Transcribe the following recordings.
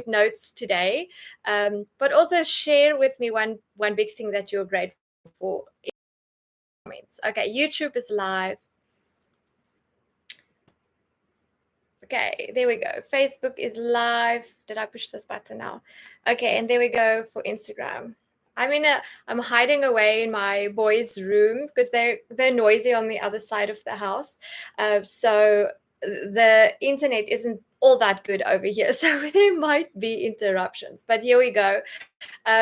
notes today, but also share with me one big thing that you're grateful for in the comments. Okay, YouTube is live. Okay, there we go. Facebook is live. Did I push this button now? Okay, and there we go for Instagram. I'm hiding away in my boys' room because they're noisy on the other side of the house. So the internet isn't all that good over here, so there might be interruptions. But here we go.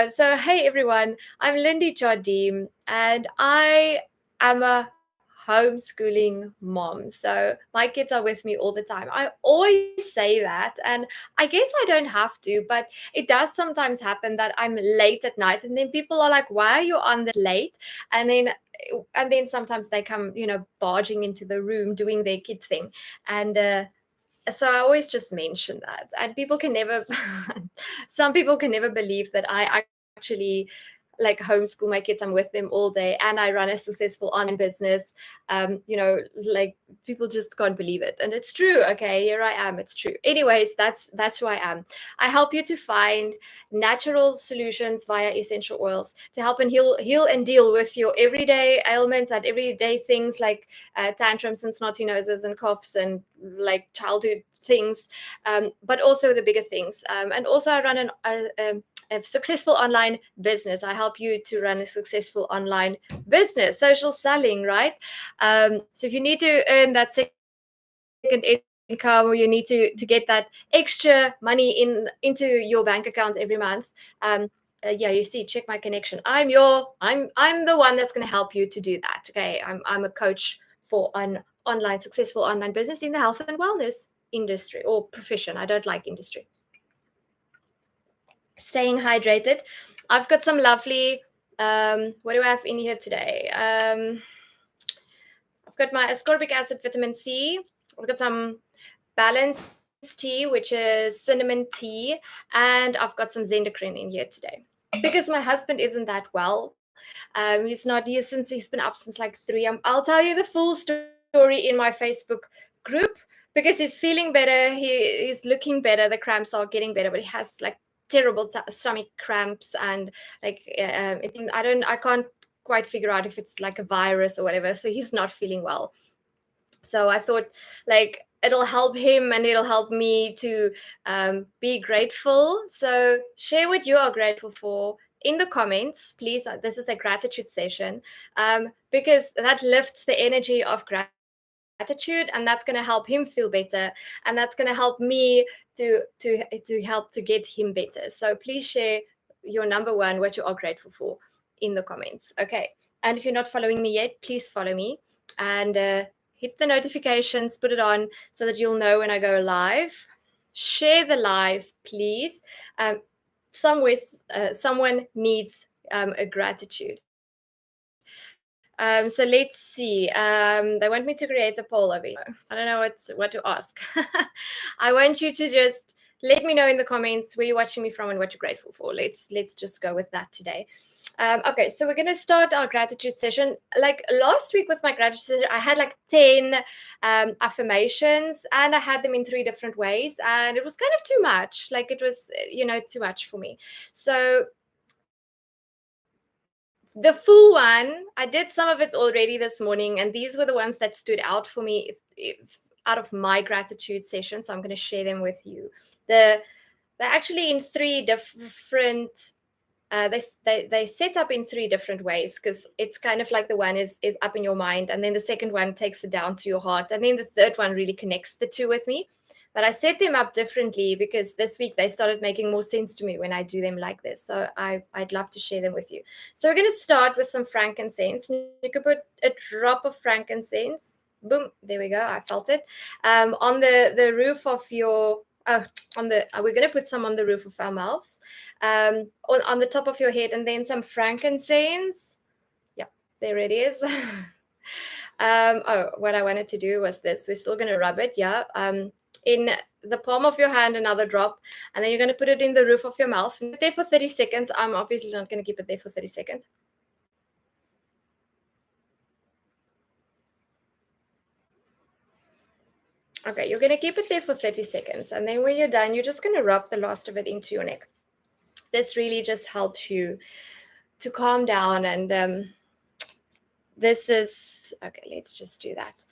So hey everyone, I'm Lindy Jardim, and I am a homeschooling mom. So my kids are with me all the time. I always say that, and I guess I don't have to, but it does sometimes happen that I'm late at night, and then people are like, "Why are you on this late?" And then sometimes they come, barging into the room doing their kid thing, and so I always just mention that, and people can never some people can never believe that I actually like homeschool my kids. I'm with them all day, and I run a successful online business. Like people just can't believe it, and it's true. Okay, here I am. It's true. Anyways, that's who I am. I help you to find natural solutions via essential oils to help and heal and deal with your everyday ailments and everyday things like tantrums and snotty noses and coughs and like childhood things, but also the bigger things. And also I run a successful online business. I help you to run a successful online business, social selling, right? So if you need to earn that second income, or you need to get that extra money into your bank account every month, yeah, you see, check my connection. I'm the one that's going to help you to do that. Okay, I'm a coach for an successful online business in the health and wellness industry or profession. I don't like industry. Staying hydrated. I've got some lovely, what do I have in here today? I've got my ascorbic acid, vitamin C. I've got some balanced tea, which is cinnamon tea, and I've got some Zendocrine in here today. Because my husband isn't that well. He's not here since he's been up since like 3. I'll tell you the full story in my Facebook group because he's feeling better. He's looking better. The cramps are getting better, but he has like terrible stomach cramps and like I can't quite figure out if it's like a virus or whatever. So he's not feeling well. So I thought like it'll help him and it'll help me to be grateful. So share what you are grateful for in the comments, please. This is a gratitude session because that lifts the energy of gratitude, and that's going to help him feel better, and that's going to help me to help to get him better. So please share your number one, what you are grateful for, in the comments. Okay, and if you're not following me yet, please follow me and hit the notifications, put it on so that you'll know when I go live. Share the live, please. Someone needs a gratitude. So let's see. They want me to create a poll over here. I don't know what to ask. I want you to just let me know in the comments where you're watching me from and what you're grateful for. Let's just go with that today. Okay, so we're going to start our gratitude session. Like last week with my gratitude session, I had like 10 affirmations, and I had them in 3 different ways, and it was kind of too much. Like it was, too much for me. So the full one, I did some of it already this morning, and these were the ones that stood out for me out of my gratitude session. So I'm going to share them with you. They're actually in 3 different. They set up in 3 different ways, because it's kind of like the one is up in your mind, and then the second one takes it down to your heart, and then the third one really connects the 2 with me. But I set them up differently because this week they started making more sense to me when I do them like this. So I'd love to share them with you. So we're going to start with some frankincense. You could put a drop of frankincense. Boom, there we go. I felt it. On the roof of your we're going to put some on the roof of our mouths, on the top of your head, and then some frankincense. Yeah, there it is. What I wanted to do was this. We're still going to rub it. Yeah. In the palm of your hand, another drop, and then you're going to put it in the roof of your mouth. Keep it there for 30 seconds. I'm obviously not going to keep it there for 30 seconds. Okay, you're going to keep it there for 30 seconds. And then when you're done, you're just going to rub the last of it into your neck. This really just helps you to calm down. And this is, okay, let's just do that.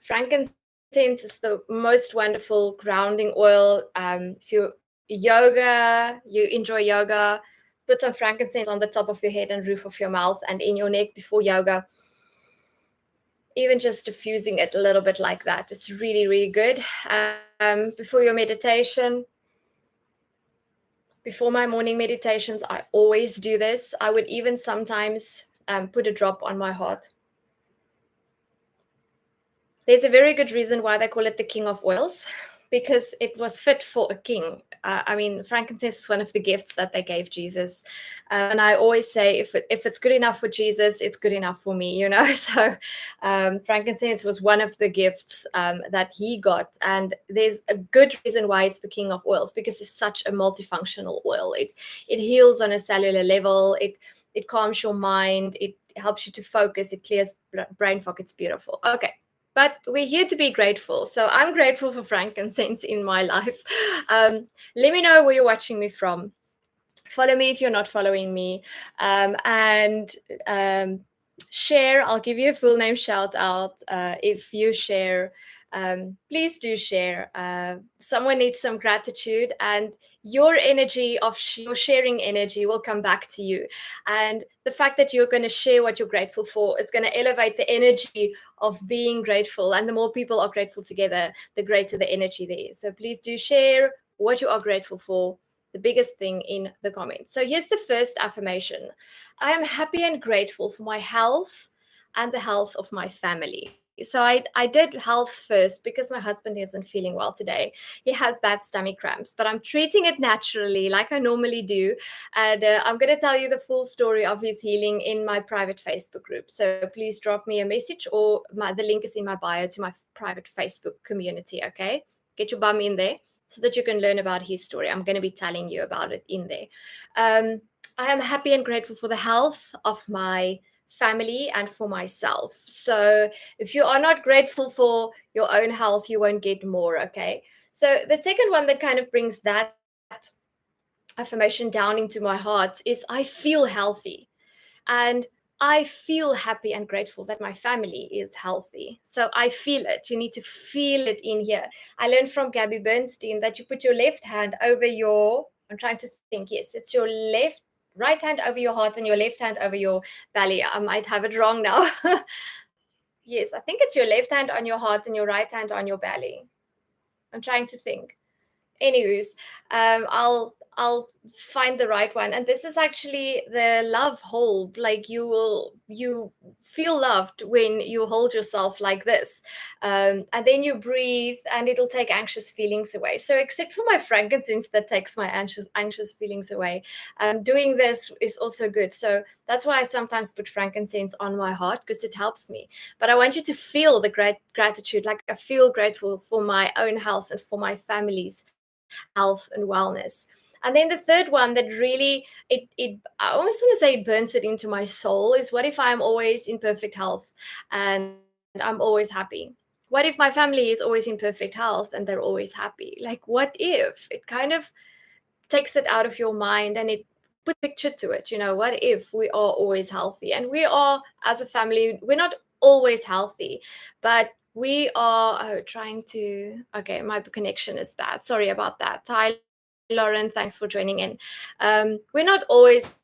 Frankincense is the most wonderful grounding oil. If you enjoy yoga, put some frankincense on the top of your head and roof of your mouth and in your neck before yoga. Even just diffusing it a little bit like that, it's really, really good. Before your meditation, before my morning meditations, I always do this. I would even sometimes put a drop on my heart. There's a very good reason why they call it the king of oils, because it was fit for a king. I mean, frankincense is one of the gifts that they gave Jesus. And I always say, if it's good enough for Jesus, it's good enough for me, you know? So frankincense was one of the gifts that he got. And there's a good reason why it's the king of oils, because it's such a multifunctional oil. It heals on a cellular level. It calms your mind. It helps you to focus. It clears brain fog. It's beautiful. Okay. But we're here to be grateful. So I'm grateful for frankincense in my life. Let me know where you're watching me from. Follow me if you're not following me. And share. I'll give you a full name shout out if you share. Please do share. Someone needs some gratitude, and your energy of your sharing energy will come back to you. And the fact that you're going to share what you're grateful for is going to elevate the energy of being grateful. And the more people are grateful together, the greater the energy there is. So please do share what you are grateful for, the biggest thing, in the comments. So here's the first affirmation. I am happy and grateful for my health and the health of my family. So I did health first because my husband isn't feeling well today. He has bad stomach cramps, but I'm treating it naturally like I normally do. And I'm going to tell you the full story of his healing in my private Facebook group. So please drop me a message, or the link is in my bio to my private Facebook community, okay? Get your bum in there so that you can learn about his story. I'm going to be telling you about it in there. I am happy and grateful for the health of my family and for myself. So if you are not grateful for your own health, you won't get more, okay? So the second one that kind of brings that affirmation down into my heart is I feel healthy. And I feel happy and grateful that my family is healthy. So I feel it. You need to feel it in here. I learned from Gabby Bernstein that you put your left hand over your, I'm trying to think, yes, it's your right hand over your heart and your left hand over your belly. I might have it wrong now. Yes, I think it's your left hand on your heart and your right hand on your belly. I'm trying to think. Anyways, I'll find the right one. And this is actually the love hold. Like you feel loved when you hold yourself like this, and then you breathe and it'll take anxious feelings away. So except for my frankincense that takes my anxious feelings away, doing this is also good. So that's why I sometimes put frankincense on my heart, because it helps me. But I want you to feel the great gratitude. Like I feel grateful for my own health and for my family's health and wellness. And then the third one that really I almost want to say it burns it into my soul is, what if I'm always in perfect health and I'm always happy? What if my family is always in perfect health and they're always happy? Like, what if? It kind of takes it out of your mind and it put a picture to it. You know, what if we are always healthy? And we are, as a family, we're not always healthy, but we are trying to, okay, my connection is bad. Sorry about that. Ty, Lauren, thanks for joining in. We're not always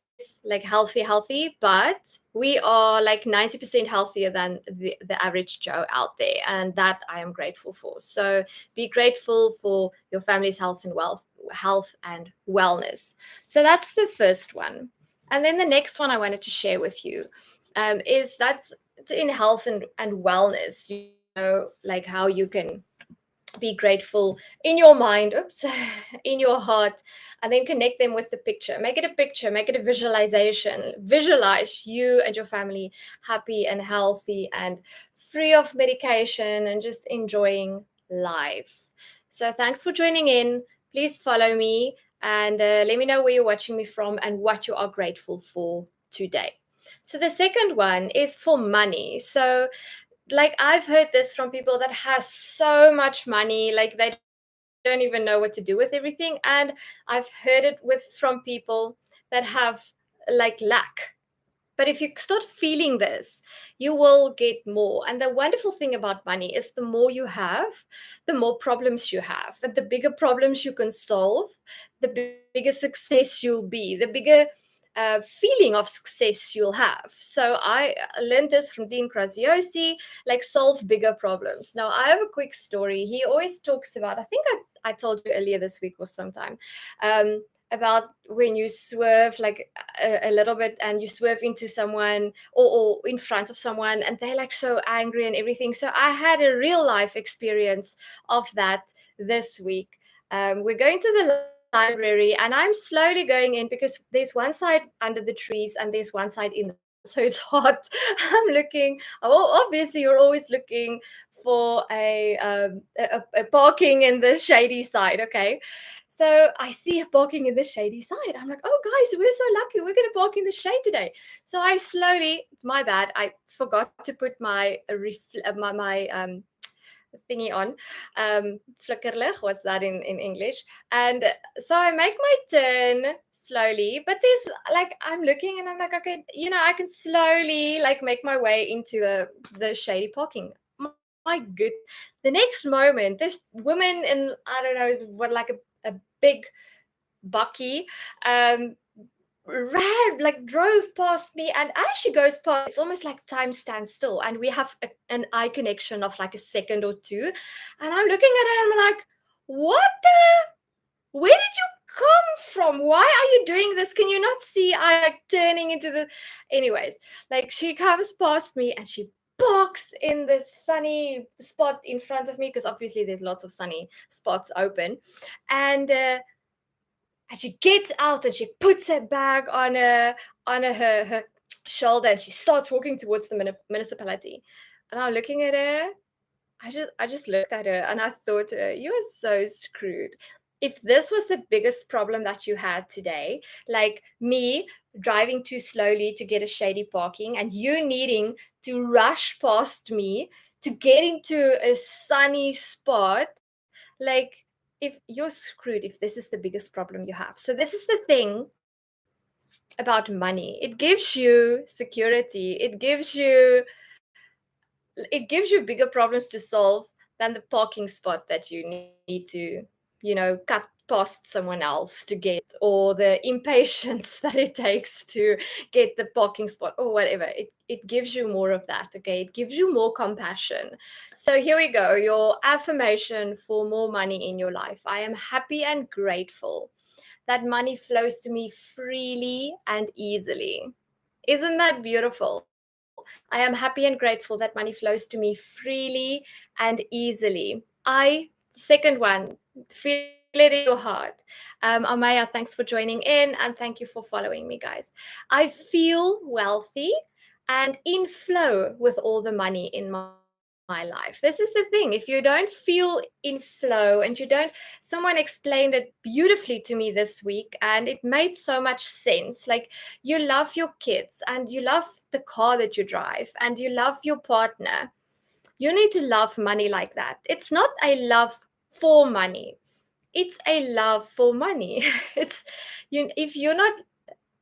like healthy, but we are like 90% healthier than the average Joe out there. And that I am grateful for. So be grateful for your family's health and wellness. So that's the first one. And then the next one I wanted to share with you is that's in health and wellness, you know, like how you can be grateful in your mind, in your heart, and then connect them with the picture. Make it a picture, make it a visualization. Visualize you and your family happy and healthy and free of medication and just enjoying life. So thanks for joining in. Please follow me and let me know where you're watching me from and what you are grateful for today. So the second one is for money. So like I've heard this from people that has so much money, like they don't even know what to do with everything. And I've heard it from people that have like lack. But if you start feeling this, you will get more. And the wonderful thing about money is the more you have, the more problems you have. And the bigger problems you can solve, the bigger success you'll be, the bigger feeling of success you'll have. So I learned this from Dean Graziosi, like solve bigger problems. Now I have a quick story. He always talks about, I think I told you earlier this week or sometime, about when you swerve like a little bit and you swerve into someone or in front of someone and they're like so angry and everything. So I had a real life experience of that this week. We're going to the library and I'm slowly going in because there's one side under the trees and there's one side in the so it's hot. I'm looking. Oh, obviously, you're always looking for a parking in the shady side. Okay, so I see a parking in the shady side. I'm like, oh, guys, we're so lucky. We're going to park in the shade today. So I slowly, it's my bad. I forgot to put my thingy on, flickerlig. What's that in English? And so I make my turn slowly, but there's like, I'm looking and I'm like, okay, I can slowly like make my way into the shady parking. My good. The next moment, this woman in, I don't know what, like a big bucky, ran, like drove past me, and as she goes past, it's almost like time stands still and we have an eye connection of like a second or two, and I'm looking at her and I'm like, where did you come from? Why are you doing this? Can you not see I like turning into the, anyways, like she comes past me and she parks in the sunny spot in front of me, because obviously there's lots of sunny spots open, and she gets out and she puts her bag on her shoulder and she starts walking towards the municipality. And I'm looking at her. I just looked at her and I thought to her, you are so screwed. If this was the biggest problem that you had today, like me driving too slowly to get a shady parking and you needing to rush past me to get into a sunny spot, like, if you're screwed if this is the biggest problem you have. So this is the thing about money. It gives you security. It gives you bigger problems to solve than the parking spot that you need to, cut past someone else to get, or the impatience that it takes to get the parking spot or whatever. It gives you more of that, okay? It gives you more compassion. So here we go, your affirmation for more money in your life. I am happy and grateful that money flows to me freely and easily. Isn't that beautiful? I am happy and grateful that money flows to me freely and easily. Second one, feel it in your heart. Amaya, thanks for joining in and thank you for following me, guys. I feel wealthy and in flow with all the money in my life. This is the thing. If you don't feel in flow and someone explained it beautifully to me this week and it made so much sense. Like, you love your kids and you love the car that you drive and you love your partner. You need to love money like that. It's not a love for money. It's a love for money. If you're not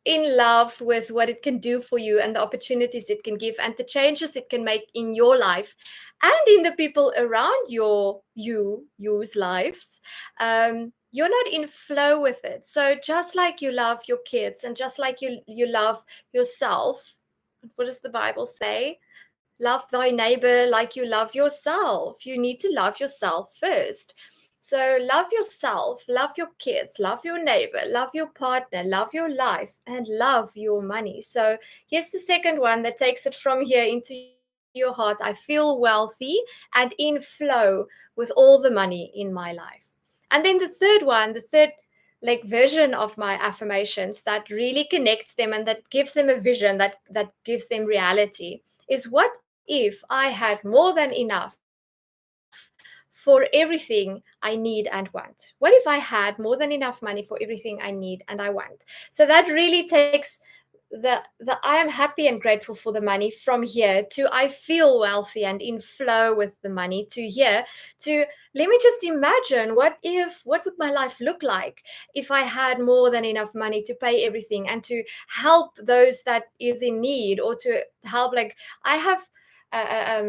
in love with what it can do for you and the opportunities it can give and the changes it can make in your life and in the people around you's lives, you're not in flow with it. So just like you love your kids and just like you love yourself, what does the Bible say? Love thy neighbor like you love yourself. You need to love yourself first. So love yourself, love your kids, love your neighbor, love your partner, love your life, and love your money. So here's the second one that takes it from here into your heart. I feel wealthy and in flow with all the money in my life. And then the third one, the third like version of my affirmations that really connects them and that gives them a vision, that gives them reality, is, what if I had more than enough for everything I need and want? What if I had more than enough money for everything I need and I want? So that really takes the I am happy and grateful for the money, from here to I feel wealthy and in flow with the money, to here to let me just imagine what would my life look like if I had more than enough money to pay everything and to help those that is in need, or to help, like, I have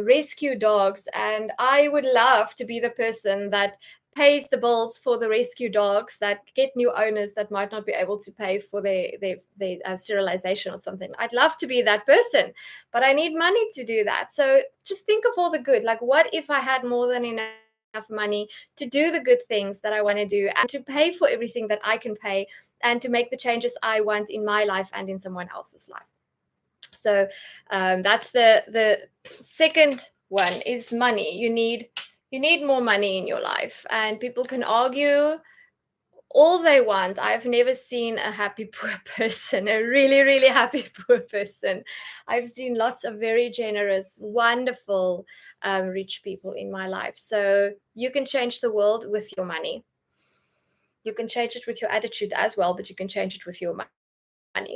rescue dogs, and I would love to be the person that pays the bills for the rescue dogs that get new owners that might not be able to pay for their sterilization or something. I'd love to be that person, but I need money to do that. So just think of all the good. Like, what if I had more than enough money to do the good things that I want to do, and to pay for everything that I can pay, and to make the changes I want in my life and in someone else's life. So that's the second one, is money. You need more money in your life, and people can argue all they want. I've never seen a happy poor person, a really, really happy poor person. I've seen lots of very generous, wonderful, rich people in my life. So you can change the world with your money. You can change it with your attitude as well, but you can change it with your money.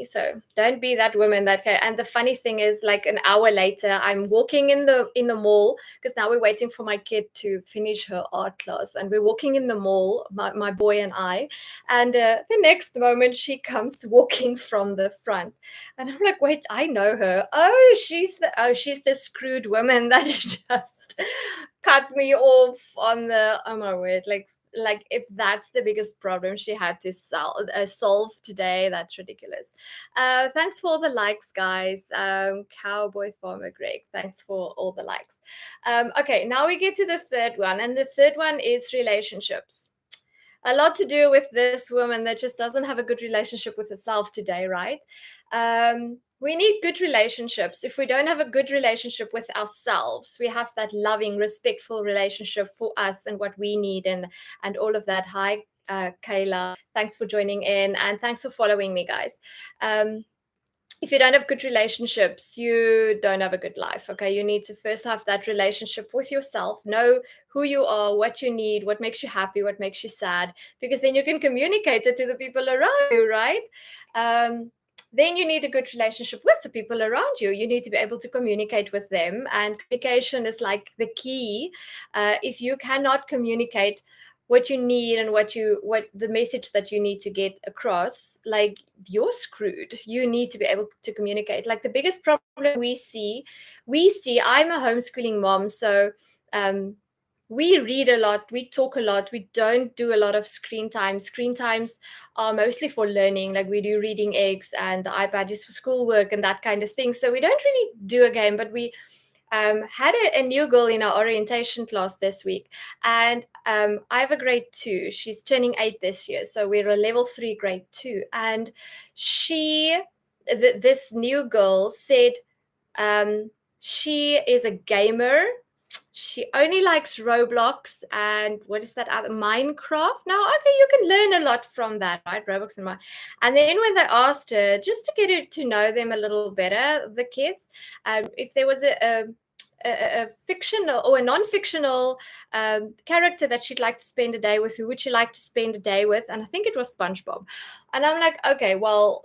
So don't be that woman that can. And the funny thing is, like, an hour later, I'm walking in the mall, because now we're waiting for my kid to finish her art class, and we're walking in the mall, my boy and I, and the next moment she comes walking from the front, and I'm like, wait, I know her. She's the screwed woman that just cut me off on the, oh my word, like if that's the biggest problem she had to solve today, that's ridiculous. Thanks for all the likes, guys. Cowboy Farmer Greg, thanks for all the likes. Okay, now we get to the third one, and the third one is relationships. A lot to do with this woman that just doesn't have a good relationship with herself today, right? We need good relationships. If we don't have a good relationship with ourselves, we have that loving, respectful relationship for us and what we need, and all of that. Hi, Kayla. Thanks for joining in, and thanks for following me, guys. If you don't have good relationships, you don't have a good life. Okay, you need to first have that relationship with yourself, know who you are, what you need, what makes you happy, what makes you sad, because then you can communicate it to the people around you, right? Then you need a good relationship with the people around you. You need to be able to communicate with them, and communication is like the key. If you cannot communicate what you need and what the message that you need to get across, like, you're screwed. You need to be able to communicate. Like, the biggest problem we see, I'm a homeschooling mom, so we read a lot, we talk a lot, we don't do a lot of screen time. Screen times are mostly for learning, like we do reading eggs, and the iPad is for schoolwork and that kind of thing. So we don't really do a game, but we had a new girl in our orientation class this week, and I have a grade 2. She's turning 8 this year, so we're a level 3 grade 2. And this new girl said she is a gamer. She only likes Roblox and what is that other, Minecraft. Now, okay, you can learn a lot from that, right? Roblox and Minecraft. And then when they asked her, just to get to know them a little better, the kids, if there was a fictional or a non-fictional character that she'd like to spend a day with, who would she like to spend a day with? And I think it was SpongeBob. And I'm like, okay, well,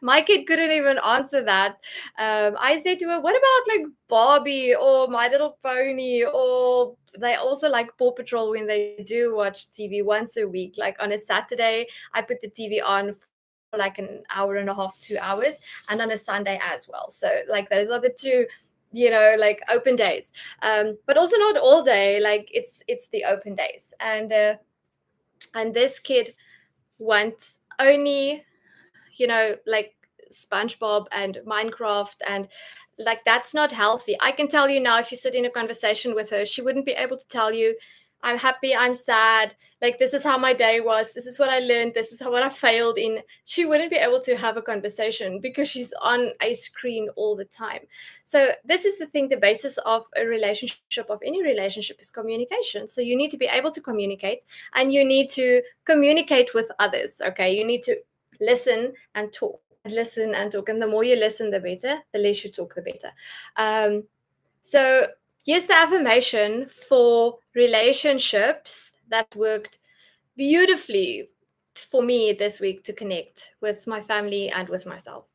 my kid couldn't even answer that. I said to her, what about like Barbie or My Little Pony? Or they also like Paw Patrol when they do watch TV once a week. Like on a Saturday, I put the TV on for like an hour and a half, 2 hours, and on a Sunday as well. So like those are the two, like open days, but also not all day. Like it's the open days, and this kid wants only like SpongeBob and Minecraft, and like that's not healthy. I can tell you now, if you sit in a conversation with her, she wouldn't be able to tell you, I'm happy, I'm sad, like this is how my day was, this is what I learned, this is what I failed in. She wouldn't be able to have a conversation because she's on a screen all the time. So this is the thing, the basis of a relationship, of any relationship, is communication. So you need to be able to communicate, and you need to communicate with others. Okay, you need to listen and talk, and the more you listen, the better. The less you talk, the better. So here's the affirmation for relationships that worked beautifully for me this week to connect with my family and with myself.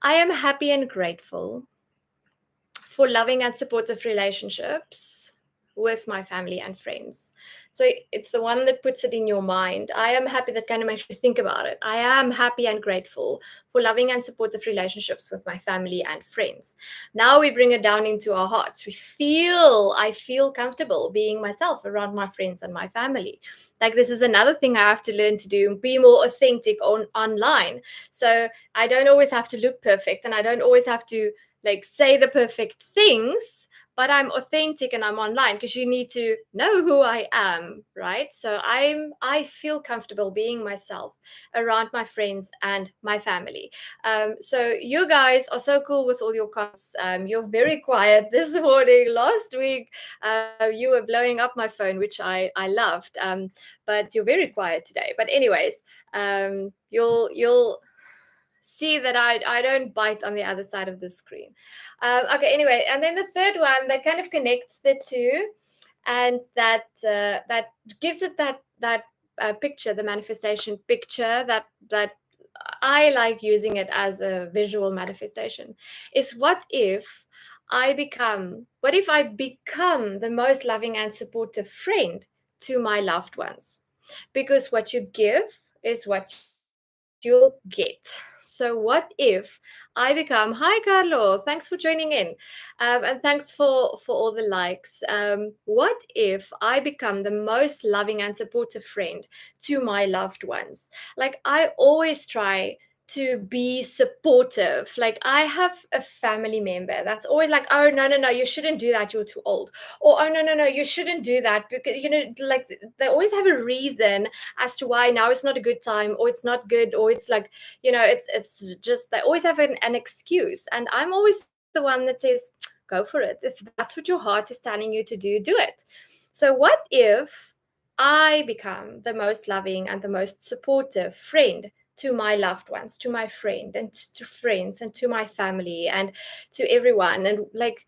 I am happy and grateful for loving and supportive relationships with my family and friends. So it's the one that puts it in your mind. I am happy, that kind of makes you think about it. I am happy and grateful for loving and supportive relationships with my family and friends. Now we bring it down into our hearts. I feel comfortable being myself around my friends and my family. Like, this is another thing I have to learn to do, be more authentic online. So I don't always have to look perfect, and I don't always have to like say the perfect things, but I'm authentic and I'm online, because you need to know who I am, right? So I feel comfortable being myself around my friends and my family. So you guys are so cool with all your comments. You're very quiet this morning. Last week you were blowing up my phone, which I loved, but you're very quiet today. But anyways, you'll see that I don't bite on the other side of the screen. Okay, anyway, and then the third one that kind of connects the two, and that gives it that picture, the manifestation picture, that I like using it as a visual manifestation, is what if what if I become the most loving and supportive friend to my loved ones? Because what you give is what you'll get. So what if I become, hi Carlo, thanks for joining in, and thanks for all the likes. What if I become the most loving and supportive friend to my loved ones? Like, I always try to be supportive. Like, I have a family member that's always like, oh no, you shouldn't do that, you're too old. Or, oh no, you shouldn't do that, because like, they always have a reason as to why now is not a good time, or it's not good, or it's like, it's just, they always have an excuse. And I'm always the one that says, go for it. If that's what your heart is telling you to do it. So what if I become the most loving and the most supportive friend to my loved ones, to my friend, and to friends, and to my family, and to everyone? And like,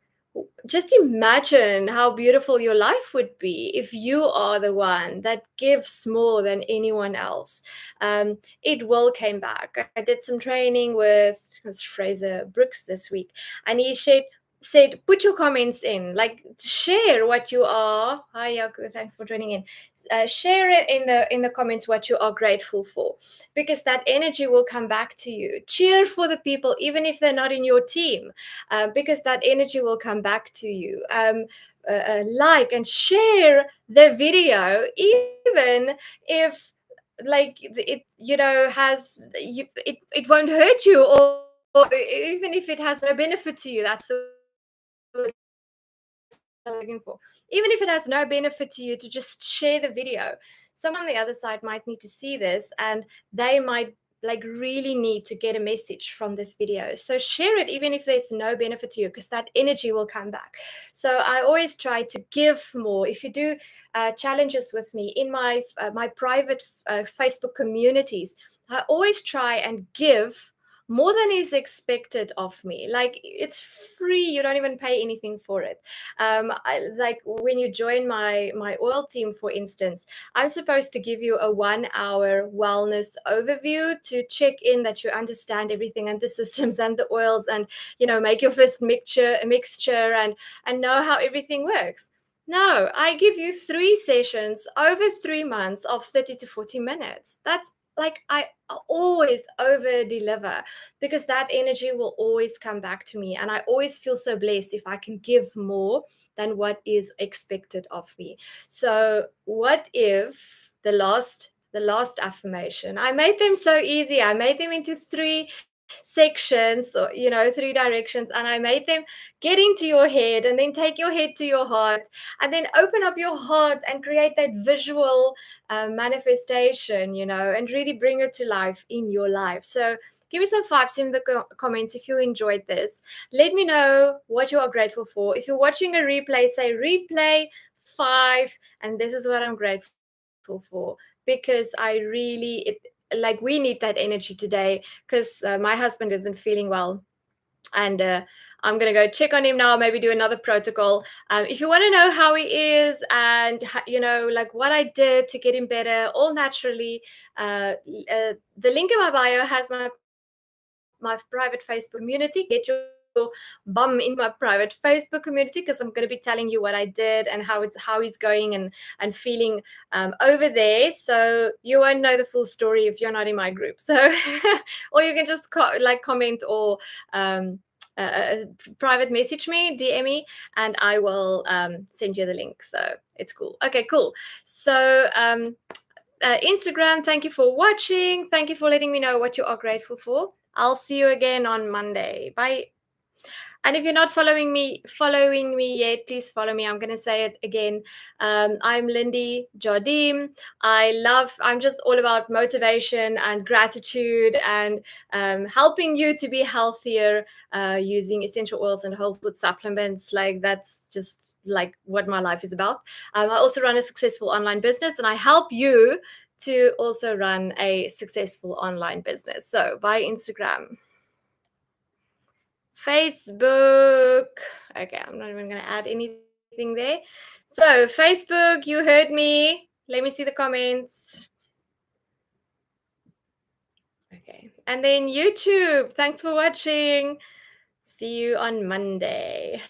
just imagine how beautiful your life would be if you are the one that gives more than anyone else. It will came back. I did some training with Fraser Brooks this week, and he said, put your comments in, like, share what you are. Hi Yaku, thanks for joining in. Share it in the comments what you are grateful for, because that energy will come back to you. Cheer for the people even if they're not in your team, because that energy will come back to you. Like and share the video, even if like it it won't hurt you, or even if it has no benefit to you. That's the word I'm looking for. Even if it has no benefit to you, to just share the video. Someone on the other side might need to see this, and they might like really need to get a message from this video. So share it even if there's no benefit to you, because that energy will come back. So I always try to give more. If you do challenges with me in my private Facebook communities, I always try and give more than is expected of me. Like, it's free, you don't even pay anything for it. Like when you join my oil team, for instance, I'm supposed to give you a 1-hour wellness overview to check in that you understand everything and the systems and the oils, and make your first mixture and know how everything works. No, I give you 3 sessions over 3 months of 30 to 40 minutes. That's like, I always over deliver, because that energy will always come back to me, and I always feel so blessed if I can give more than what is expected of me. So what if the last affirmation, I made them so easy. I made them into 3 sections, or 3 directions, and I made them get into your head, and then take your head to your heart, and then open up your heart and create that visual manifestation, and really bring it to life in your life. So give me some 5s in the comments if you enjoyed this. Let me know what you are grateful for. If you're watching a replay, say replay 5, and this is what I'm grateful for, because we need that energy today, because my husband isn't feeling well, and I'm going to go check on him now, maybe do another protocol. If you want to know how he is and, like what I did to get him better, all naturally, the link in my bio has my private Facebook community. Get your bum in my private Facebook community because I'm going to be telling you what I did and how he's going and feeling over there. So you won't know the full story if you're not in my group. So, or you can just comment or private message me, DM me, and I will send you the link. So it's cool. Okay, cool. So Instagram, thank you for watching. Thank you for letting me know what you are grateful for. I'll see you again on Monday. Bye. And if you're not following me yet, please follow me. I'm going to say it again. I'm Lindy Jardim. I'm just all about motivation and gratitude and helping you to be healthier using essential oils and whole food supplements. Like that's just like what my life is about. I also run a successful online business and I help you to also run a successful online business. So by Instagram. Facebook. Okay, I'm not even going to add anything there. So, Facebook, you heard me. Let me see the comments. Okay. And then YouTube. Thanks for watching. See you on Monday.